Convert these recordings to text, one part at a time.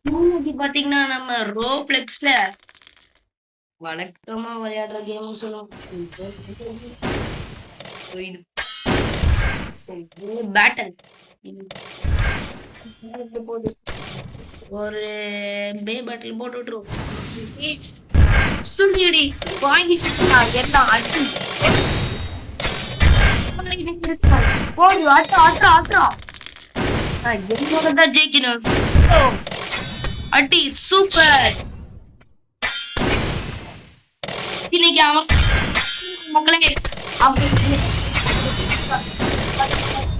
இன்னைக்கு பாத்தீங்கன்னா நம்ம ரோப்ளெக்ஸ்ல வழக்கமா விளையாடுற கேம் சொல்லுவோம். இது பேட்டல் ஒரு பே பேட்டில் போட்டு விட்டுருவோம். சுடியடி வாங்கிட்டு எல்லாம் அடி போடு ஆட்டா ஆட்டா ஆட்டா என்னோடதான் ஜெயிக்கணும். அடி சூப்பர். இன்னைக்கு அவன் மக்களே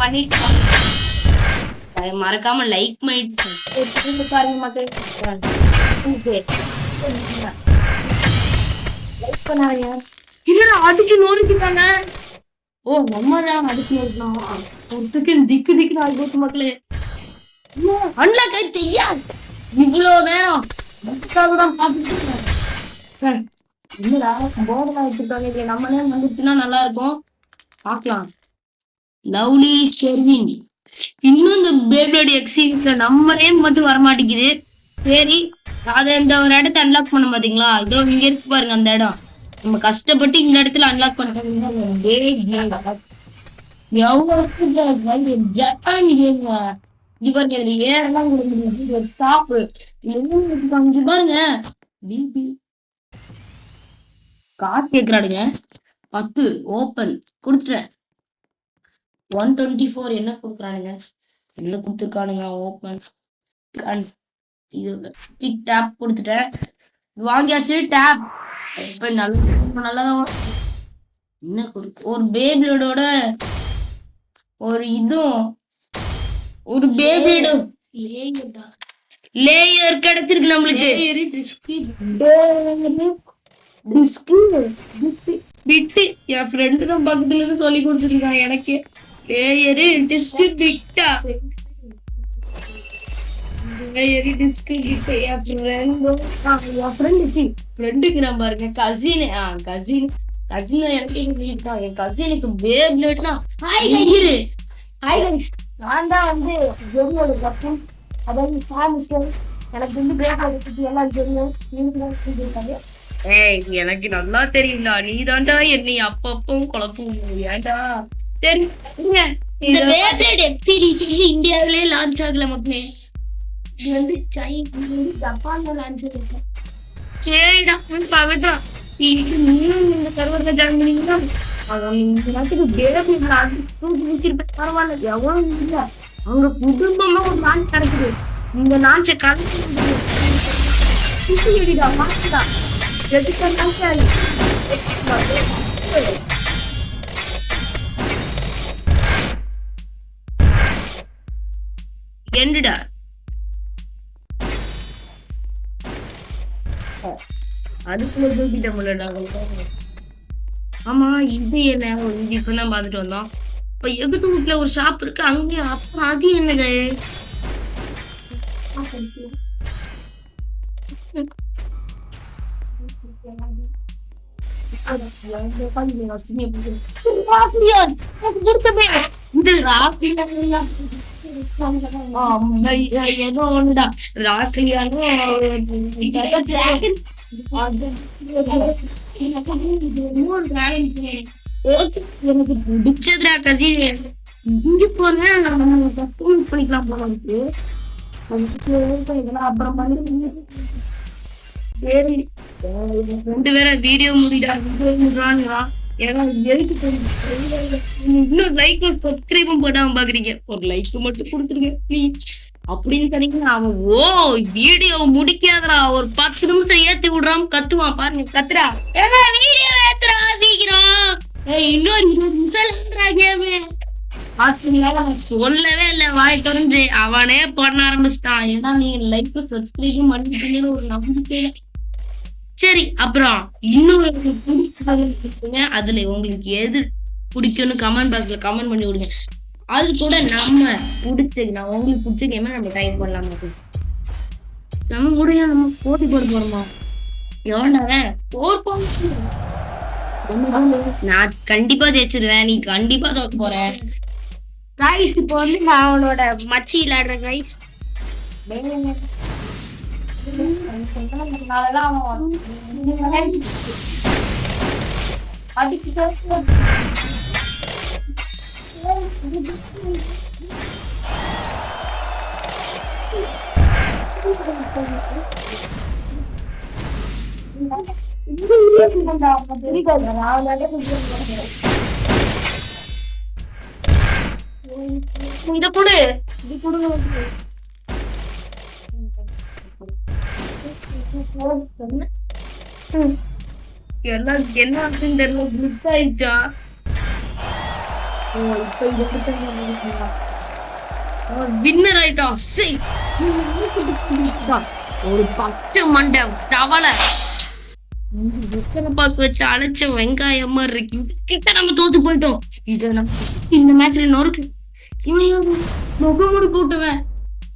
பண்ணிட்டு மறக்காம லைக் பண்ணிட்டு பாருங்க மக்கள். லைக் பண்ணாங்க. இல்ல அடிச்சு நோக்கிட்டாங்க. ஓ நம்ம தான் அடிச்சு நோக்கலாம். ஒருத்துக்கு திக்கு திக்கு நாள் போட்டு மக்களே அன்லாக் செய்யா இவ்வளவு நேரம் என்னடா போர்டெல்லாம் வச்சிருக்காங்க. இதுல நம்ம நேரம் வந்துச்சுன்னா நல்லா இருக்கும். பாக்கலாம். லவ்லி ஷெர்வின் இன்னும் இந்த பேப்ளேட் எக்ஸீட்ல நம்ம நேம் மட்டும் வரமாட்டேங்குது. சரி அதை இந்த ஒரு இடத்த அன்லாக் பண்ண பாத்தீங்களா? இதோ இங்க இருக்கு பாருங்க அந்த இடம். நம்ம கஷ்டப்பட்டு இந்த இடத்துல அன்லாக் பண்றோம். ஜப்பான் இவங்க ஏறலாம் ஒரு டாப்பு பாருங்க. காசு கேட்கிறாடுங்க. 10 ஓப்பன் கொடுத்துட்டேன். 124 என்ன கொடுக்குறானுங்க? என்ன கொடுத்துருக்கானுங்க? ஓப்பன் இது பிக் டேப் கொடுத்துட்டேன். வாங்கியாச்சு டேப். இப்ப நல்லதான் என்ன கொடுக்கு ஒரு பேபிளோட ஒரு இதுவும் ஒரு பேபிளோட லேயர் கிடைச்சிருக்கு நம்மளுக்கு. என் ஃப்ரெண்டு தான் பக்கத்துல இருந்து சொல்லி கொடுத்துருக்கான் எனக்கு. லேயரு டிஸ்க் பிட்டா லேயரு டிஸ்க் பிட் என் ஃப்ரெண்டுக்கு நான் பாருங்க கசின் கசின் கசின் எனக்கு என் கசினுக்கு பேப்லெட்னா நான் தான் வந்து ஜெரியோட கப்பன் அதாவது ஃபேமஸ். எனக்கு வந்து பேப்லெட் பத்தி எல்லாம் தெரியும். ஏய் எனக்கு நல்லா தெரியும்டா. நீ தான்டா என்னை அப்பப்போ குழப்பம். ஏன்டா சரி இந்த பேப்லெட் எக்ஸீரிஸ் இந்தியாவிலே லான்ச் ஆகல மக்களே. இது வந்து ஜப்பான்ல லான்ச் ஆகிருக்கு. சரிடா பகட்டா இந்த சர்வர்ல ஜாயின் பண்ணீங்கன்னா இந்த நாட்டுக்கு பரவாயில்ல எவ்வளவு இல்ல. அவங்க குடும்பமா ஒரு லான்ச் நடக்குது. இந்த லான்ச்சை கலந்துடா மாட்டுடா என்னடா அதுக்குள்ள தூக்கிட்ட முடியலடா. ஆமா இது என்ன இப்பதான் பாத்துட்டு வந்தோம். இப்ப எகுத்து வீட்டுல ஒரு ஷாப் இருக்கு அங்கே. அப்புறம் அது என்னங்க ஏதோ ஒண்ணுடா ராக்லியானோ எனக்கு பிடிச்சதுடா கசின். இங்க போனா பண்ணிக்கலாம் போல இருக்கு. அப்புறம் சரி 2 பேரும் வீடியோ முடிடா. இன்னும் லைக் சப்ஸ்கிரைபும் போடாம பாக்குறீங்க. ஒரு லைக் மட்டும் கொடுத்துருங்க ப்ளீஸ் அப்படின்னு சொன்னீங்கன்னா அவன் வீடியோ முடிக்காதடா ஒரு 10 நிமிஷம் ஏத்தி விடுறான் கத்துவான் பாருங்க. கத்துறா வீடியோ ஏத்துறா சீக்கிரம். இன்னொரு 20 நிமிஷம் சொல்லவே இல்லை வாய் தொடர்ந்து அவனே பண்ண ஆரம்பிச்சிட்டான். ஏன்னா நீங்க லைக் சப்ஸ்கிரைபும் பண்ணிட்டீங்கன்னு ஒரு நம்பிக்கையில. சரி அப்புறம் இன்னொரு அதுல உங்களுக்கு எது பிடிக்கும்னு கமெண்ட் பாக்ஸ்ல கமெண்ட் பண்ணி விடுங்க. அது கூட நம்ம பிடிச்சது உங்களுக்கு பிடிச்ச கேம நம்ம டைப் பண்ணலாம். நம்ம முடியும் நம்ம போட்டி போட போறோமா? நான் கண்டிப்பா ஜெயிச்சிருவேன். நீ கண்டிப்பா தோக்க போற கைஸ். இப்போ வந்து நான் அவனோட மச்சி விளையாடுறேன் கைஸ். இத குடு இது குடு எல்லாம் என்ன ஆச்சுன்னு தெரியல மிஸ் ஆயிடுச்சா வின்னர் ஆயிட்டோம் ஒரு பச்சை மண்டை தவளை பாக்கு வச்சு அழைச்ச வெங்காயம் மாதிரி இருக்கு கிட்ட நம்ம தோத்து போயிட்டோம் இத நம்ம இந்த மேட்ச்ல நொறுக்கு முகமூடி போட்டுவேன்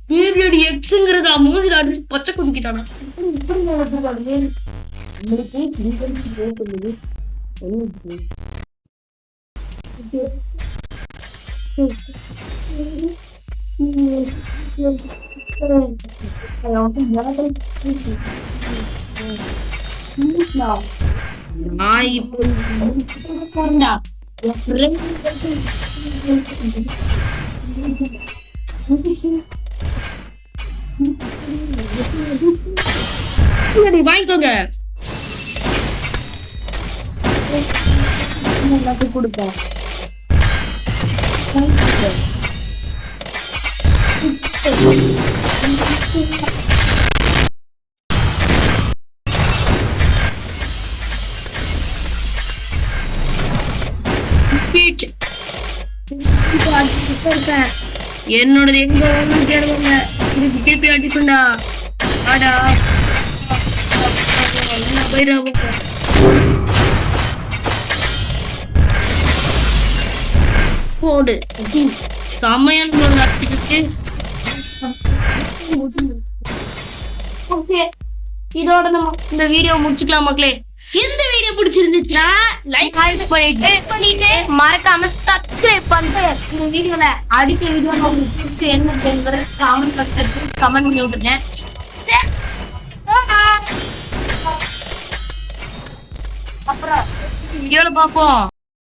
பேபியோட எக்ஸுங்கிறத மூஞ்சில அடிச்சு பச்சை குடிக்கிட்டானா நான் இப்போ வாங்கிக்கோங்க கொடுப்பேன் என்னோடது எங்க தேடுவாங்க இதுக்கு திருப்பி அடிக்குண்டா ஆடா போடு சமையல் அடிச்சுக்கிச்சு இதோட நம்ம இந்த வீடியோ முடிச்சுக்கலாம் மக்களே இந்த வீடியோ பிடிச்சிருந்துச்சுன்னா லைக் பண்ணிட்டு மறக்காம சப்ஸ்கிரைப் பண்ணிட்டு இந்த வீடியோல அடுத்த வீடியோ உங்களுக்கு என்ன கமெண்ட் பண்ணி விட்டுருங்க அப்புறம் வீடியோல பார்ப்போம்.